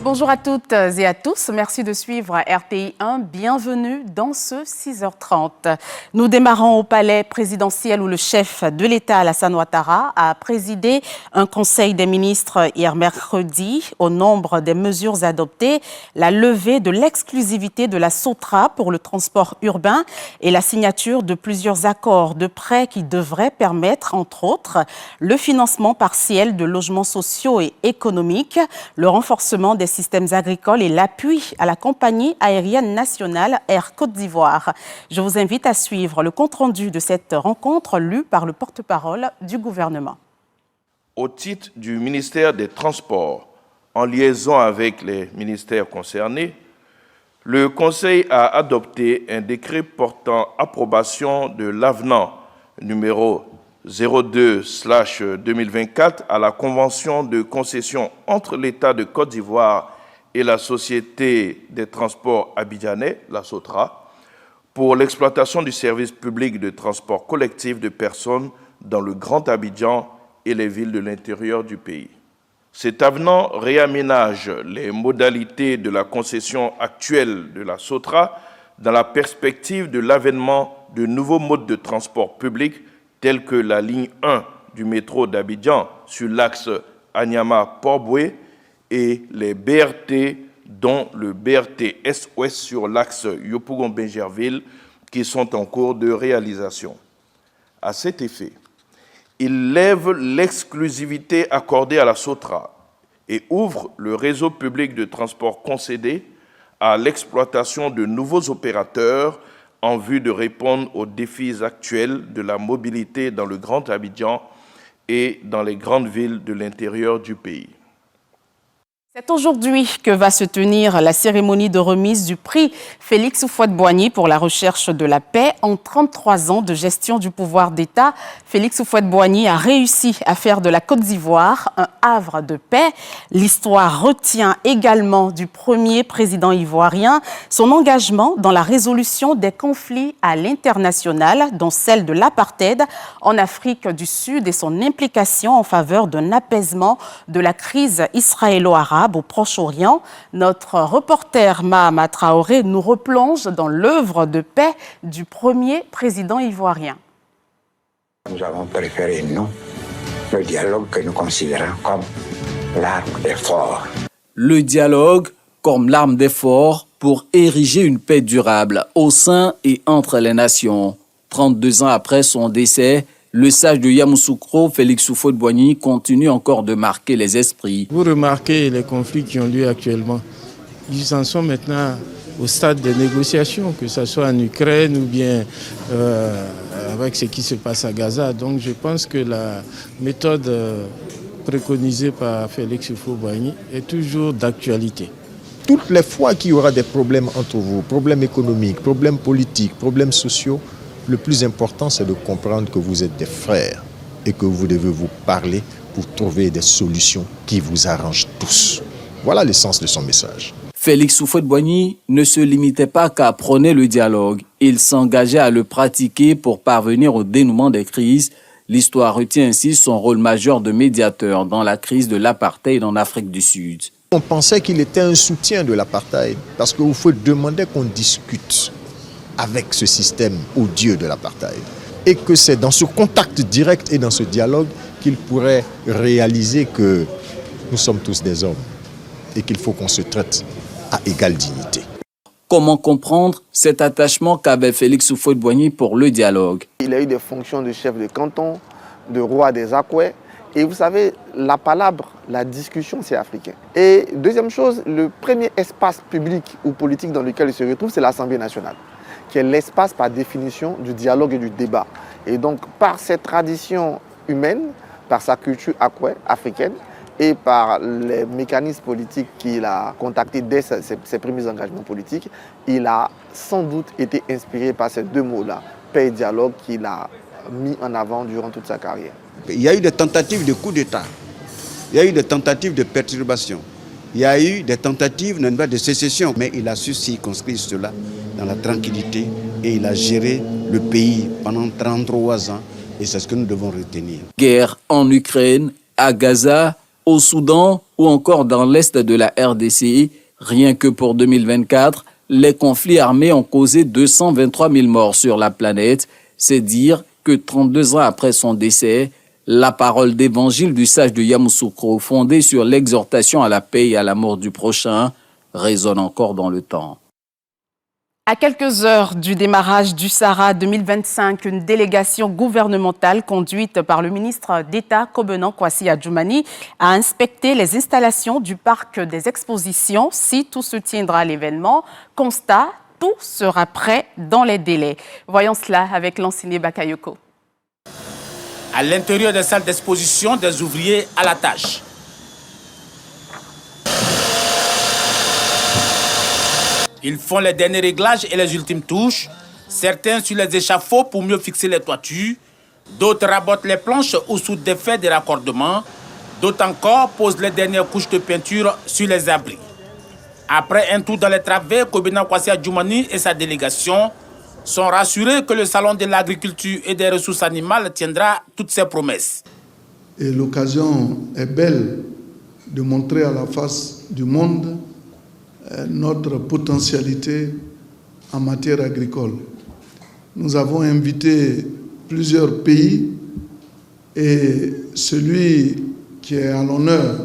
Bonjour à toutes et à tous. Merci de suivre RTI 1. Bienvenue dans ce 6h30. Nous démarrons au palais présidentiel où le chef de l'État, Alassane Ouattara, a présidé un conseil des ministres hier mercredi. Au nombre des mesures adoptées, la levée de l'exclusivité de la SOTRA pour le transport urbain et la signature de plusieurs accords de prêt qui devraient permettre, entre autres, le financement partiel de logements sociaux et économiques, le renforcement des systèmes agricoles et l'appui à la compagnie aérienne nationale Air Côte d'Ivoire. Je vous invite à suivre le compte-rendu de cette rencontre lu par le porte-parole du gouvernement. Au titre du ministère des Transports, en liaison avec les ministères concernés, le Conseil a adopté un décret portant approbation de l'avenant numéro 02/2024 à la Convention de concession entre l'État de Côte d'Ivoire et la Société des transports abidjanais, la SOTRA, pour l'exploitation du service public de transport collectif de personnes dans le Grand Abidjan et les villes de l'intérieur du pays. Cet avenant réaménage les modalités de la concession actuelle de la SOTRA dans la perspective de l'avènement de nouveaux modes de transport public tels que la ligne 1 du métro d'Abidjan sur l'axe Anyama-Port-Boué et les BRT, dont le BRT Est-Ouest sur l'axe Yopougon-Bingerville, qui sont en cours de réalisation. À cet effet, il lève l'exclusivité accordée à la SOTRA et ouvre le réseau public de transport concédé à l'exploitation de nouveaux opérateurs en vue de répondre aux défis actuels de la mobilité dans le Grand Abidjan et dans les grandes villes de l'intérieur du pays. C'est aujourd'hui que va se tenir la cérémonie de remise du prix Félix Houphouët-Boigny pour la recherche de la paix. En 33 ans de gestion du pouvoir d'État, Félix Houphouët-Boigny a réussi à faire de la Côte d'Ivoire un havre de paix. L'histoire retient également du premier président ivoirien son engagement dans la résolution des conflits à l'international, dont celle de l'apartheid en Afrique du Sud et son implication en faveur d'un apaisement de la crise israélo-arabe au Proche-Orient. Notre reporter Mahama Traoré nous replonge dans l'œuvre de paix du premier président ivoirien. Nous avons préféré, nous, le dialogue que nous considérons comme l'arme d'effort. Le dialogue comme l'arme d'effort pour ériger une paix durable au sein et entre les nations. 32 ans après son décès, le sage de Yamoussoukro, Félix Houphouët-Boigny, continue encore de marquer les esprits. Vous remarquez les conflits qui ont lieu actuellement. Ils en sont maintenant au stade des négociations, que ce soit en Ukraine ou bien avec ce qui se passe à Gaza. Donc je pense que la méthode préconisée par Félix Houphouët-Boigny est toujours d'actualité. Toutes les fois qu'il y aura des problèmes entre vous, problèmes économiques, problèmes politiques, problèmes sociaux, le plus important, c'est de comprendre que vous êtes des frères et que vous devez vous parler pour trouver des solutions qui vous arrangent tous. Voilà l'essence de son message. Félix Houphouët-Boigny ne se limitait pas qu'à prôner le dialogue. Il s'engageait à le pratiquer pour parvenir au dénouement des crises. L'histoire retient ainsi son rôle majeur de médiateur dans la crise de l'apartheid en Afrique du Sud. On pensait qu'il était un soutien de l'apartheid parce que Houphouët demandait qu'on discute avec ce système odieux de l'apartheid. Et que c'est dans ce contact direct et dans ce dialogue qu'il pourrait réaliser que nous sommes tous des hommes et qu'il faut qu'on se traite à égale dignité. Comment comprendre cet attachement qu'avait Félix Houphouët-Boigny pour le dialogue? Il a eu des fonctions de chef de canton, de roi des Akoué. Et vous savez, la palabre, la discussion, c'est africain. Et deuxième chose, le premier espace public ou politique dans lequel il se retrouve, c'est l'Assemblée nationale, qui est l'espace par définition du dialogue et du débat. Et donc, par cette tradition humaine, par sa culture africaine et par les mécanismes politiques qu'il a contactés dès ses premiers engagements politiques, il a sans doute été inspiré par ces deux mots-là, paix et dialogue, qu'il a mis en avant durant toute sa carrière. Il y a eu des tentatives de coup d'État, il y a eu des tentatives de perturbation, il y a eu des tentatives de sécession, mais il a su circonscrire cela dans la tranquillité et il a géré le pays pendant 33 ans et c'est ce que nous devons retenir. Guerre en Ukraine, à Gaza, au Soudan, ou encore dans l'est de la RDC. Rien que pour 2024, les conflits armés ont causé 223 000 morts sur la planète. C'est dire que 32 ans après son décès, la parole d'évangile du sage de Yamoussoukro, fondée sur l'exhortation à la paix et à l'amour du prochain, résonne encore dans le temps. À quelques heures du démarrage du Sahara 2025, une délégation gouvernementale conduite par le ministre d'État Kobenang Kwasi Adjoumani a inspecté les installations du parc des expositions. Si tout se tiendra à l'événement, constat, tout sera prêt dans les délais. Voyons cela avec l'enseigné Bakayoko. À l'intérieur des salles d'exposition, des ouvriers à la tâche. Ils font les derniers réglages et les ultimes touches, certains sur les échafauds pour mieux fixer les toitures, d'autres rabotent les planches ou soudent des fers de raccordement, d'autres encore posent les dernières couches de peinture sur les abris. Après un tour dans les travées, Kobenang Kwasi Adjoumani et sa délégation sont rassurés que le salon de l'agriculture et des ressources animales tiendra toutes ses promesses. Et l'occasion est belle de montrer à la face du monde notre potentialité en matière agricole. Nous avons invité plusieurs pays et celui qui est à l'honneur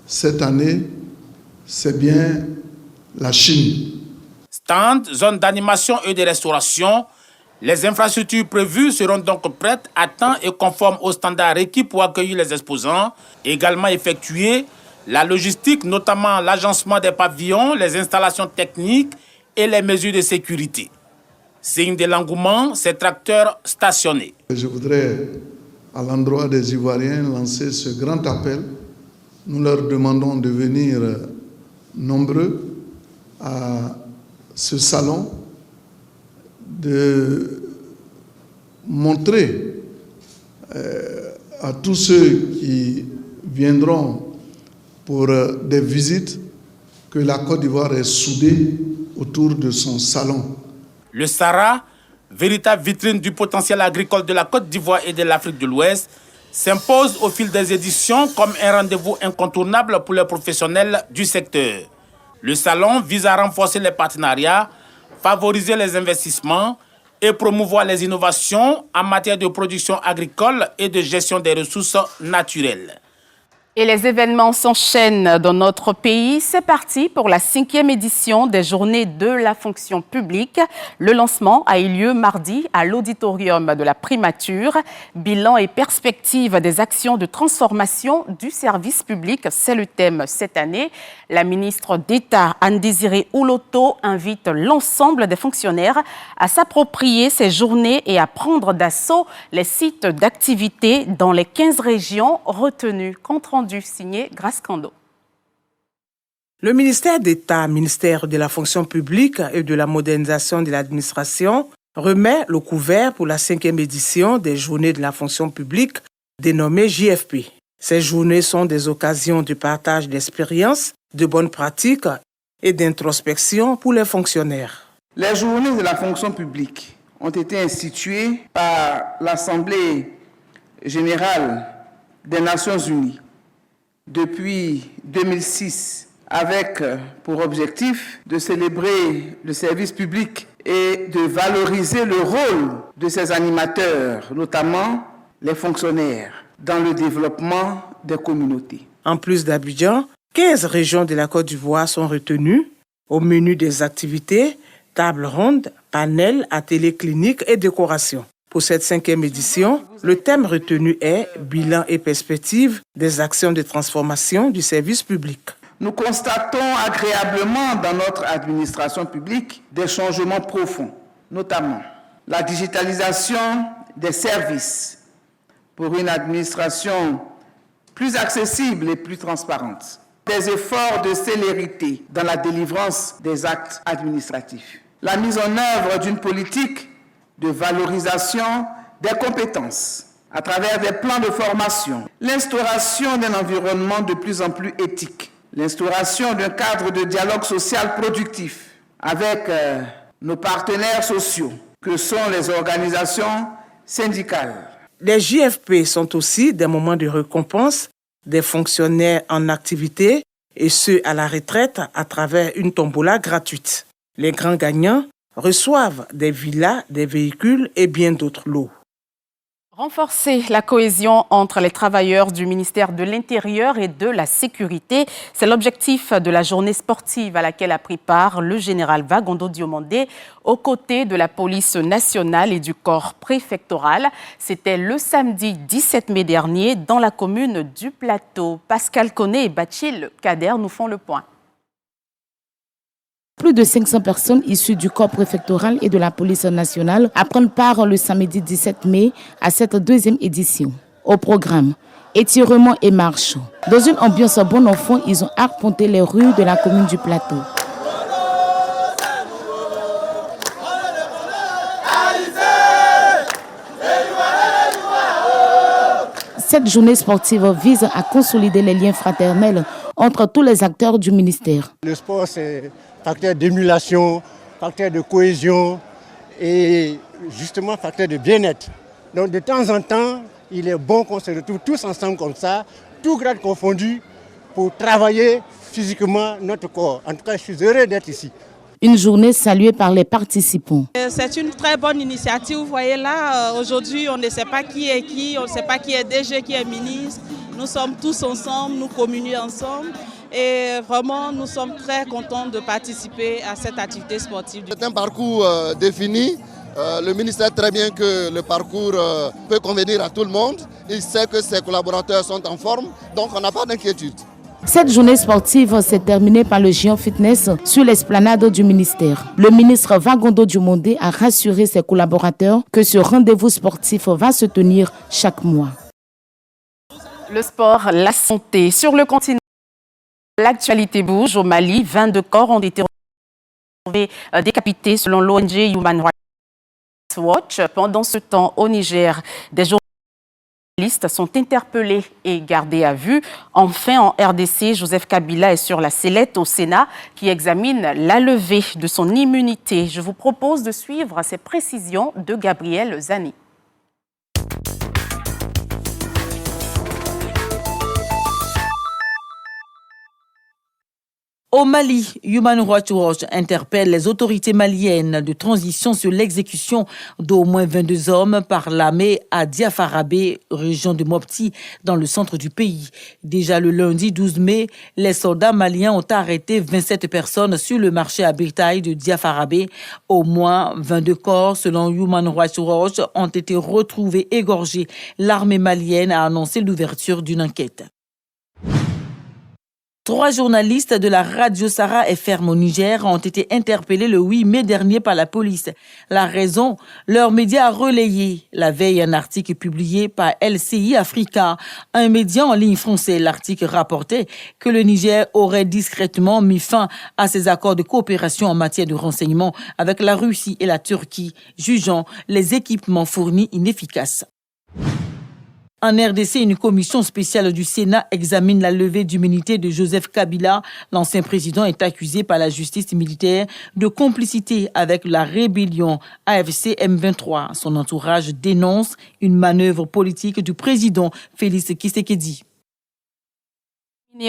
cette année, c'est bien la Chine. Stand, zone d'animation et de restauration, les infrastructures prévues seront donc prêtes à temps et conformes aux standards requis pour accueillir les exposants. Également effectuée la logistique, notamment l'agencement des pavillons, les installations techniques et les mesures de sécurité. Signe de l'engouement, ces tracteurs stationnés. Je voudrais, à l'endroit des Ivoiriens, lancer ce grand appel. Nous leur demandons de venir nombreux à ce salon, de montrer à tous ceux qui viendront pour des visites que la Côte d'Ivoire est soudée autour de son salon. Le Sahara, véritable vitrine du potentiel agricole de la Côte d'Ivoire et de l'Afrique de l'Ouest, s'impose au fil des éditions comme un rendez-vous incontournable pour les professionnels du secteur. Le salon vise à renforcer les partenariats, favoriser les investissements et promouvoir les innovations en matière de production agricole et de gestion des ressources naturelles. Et les événements s'enchaînent dans notre pays. C'est parti pour la 5e édition des Journées de la fonction publique. Le lancement a eu lieu mardi à l'auditorium de la Primature. Bilan et perspective des actions de transformation du service public, c'est le thème cette année. La ministre d'État Anne-Désirée Ouloto invite l'ensemble des fonctionnaires à s'approprier ces journées et à prendre d'assaut les sites d'activité dans les 15 régions retenues. Compte rendu signé Grace Kando. Le ministère d'État, ministère de la fonction publique et de la modernisation de l'administration, remet le couvert pour la 5e édition des Journées de la fonction publique, dénommées JFP. Ces journées sont des occasions de partage d'expériences, de bonnes pratiques et d'introspection pour les fonctionnaires. Les Journées de la fonction publique ont été instituées par l'Assemblée générale des Nations unies depuis 2006, avec pour objectif de célébrer le service public et de valoriser le rôle de ses animateurs, notamment les fonctionnaires, dans le développement des communautés. En plus d'Abidjan, 15 régions de la Côte d'Ivoire sont retenues. Au menu des activités, table ronde, panel, ateliers cliniques et décoration. Pour cette 5e édition, le thème retenu est « Bilan et perspective des actions de transformation du service public ». Nous constatons agréablement dans notre administration publique des changements profonds, notamment la digitalisation des services pour une administration plus accessible et plus transparente, des efforts de célérité dans la délivrance des actes administratifs, la mise en œuvre d'une politique de valorisation des compétences à travers des plans de formation, l'instauration d'un environnement de plus en plus éthique, l'instauration d'un cadre de dialogue social productif avec nos partenaires sociaux, que sont les organisations syndicales. Les JFP sont aussi des moments de récompense des fonctionnaires en activité et ceux à la retraite à travers une tombola gratuite. Les grands gagnants reçoivent des villas, des véhicules et bien d'autres lots. Renforcer la cohésion entre les travailleurs du ministère de l'Intérieur et de la Sécurité, c'est l'objectif de la journée sportive à laquelle a pris part le général Vagondo Diomandé aux côtés de la police nationale et du corps préfectoral. C'était le samedi 17 mai dernier dans la commune du Plateau. Pascal Koné et Bachil Kader nous font le point. Plus de 500 personnes issues du corps préfectoral et de la police nationale prennent part le samedi 17 mai à cette deuxième édition. Au programme, étirements et marches. Dans une ambiance bon enfant, ils ont arpenté les rues de la commune du Plateau. Cette journée sportive vise à consolider les liens fraternels entre tous les acteurs du ministère. Le sport, c'est facteur d'émulation, facteur de cohésion et justement facteur de bien-être. Donc de temps en temps, il est bon qu'on se retrouve tous ensemble comme ça, tout grade confondu, pour travailler physiquement notre corps. En tout cas, je suis heureux d'être ici. Une journée saluée par les participants. C'est une très bonne initiative. Vous voyez là, aujourd'hui, on ne sait pas qui est qui, on ne sait pas qui est DG, qui est ministre. Nous sommes tous ensemble, nous communions ensemble. Et vraiment, nous sommes très contents de participer à cette activité sportive. C'est un parcours défini. Le ministère sait très bien que le parcours peut convenir à tout le monde. Il sait que ses collaborateurs sont en forme, donc on n'a pas d'inquiétude. Cette journée sportive s'est terminée par le géant fitness sur l'esplanade du ministère. Le ministre Vagondo Diomandé a rassuré ses collaborateurs que ce rendez-vous sportif va se tenir chaque mois. Le sport, la santé. Sur le continent, l'actualité bouge. Au Mali, 22 corps ont été retrouvés décapités selon l'ONG Human Rights Watch. Pendant ce temps, au Niger, des journalistes sont interpellés et gardés à vue. Enfin, en RDC, Joseph Kabila est sur la sellette au Sénat qui examine la levée de son immunité. Je vous propose de suivre ces précisions de Gabriel Zani. Au Mali, Human Rights Watch interpelle les autorités maliennes de transition sur l'exécution d'au moins 22 hommes par l'armée à Diafarabé, région de Mopti, dans le centre du pays. Déjà le lundi 12 mai, les soldats maliens ont arrêté 27 personnes sur le marché à bétail de Diafarabé. Au moins 22 corps, selon Human Rights Watch, ont été retrouvés égorgés. L'armée malienne a annoncé l'ouverture d'une enquête. 3 journalistes de la radio Sahara FM au Niger ont été interpellés le 8 mai dernier par la police. La raison, leur média a relayé la veille un article publié par LCI Africa, un média en ligne français. L'article rapportait que le Niger aurait discrètement mis fin à ses accords de coopération en matière de renseignement avec la Russie et la Turquie, jugeant les équipements fournis inefficaces. En RDC, une commission spéciale du Sénat examine la levée d'immunité de Joseph Kabila. L'ancien président est accusé par la justice militaire de complicité avec la rébellion AFC M23. Son entourage dénonce une manœuvre politique du président Félix Tshisekedi.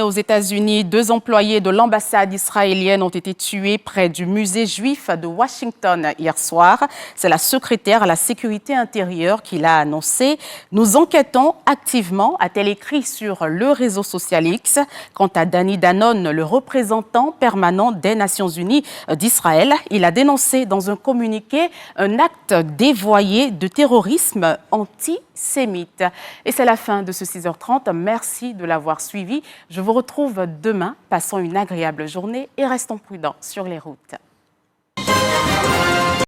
Aux États-Unis, 2 employés de l'ambassade israélienne ont été tués près du musée juif de Washington hier soir. C'est la secrétaire à la sécurité intérieure qui l'a annoncé. Nous enquêtons activement, a-t-elle écrit sur le réseau social X. Quant à Danny Danon, le représentant permanent des Nations Unies d'Israël, il a dénoncé dans un communiqué un acte dévoyé de terrorisme antisémite. Et c'est la fin de ce 6h30. Merci de l'avoir suivi. Je vous retrouve demain. Passons une agréable journée et restons prudents sur les routes.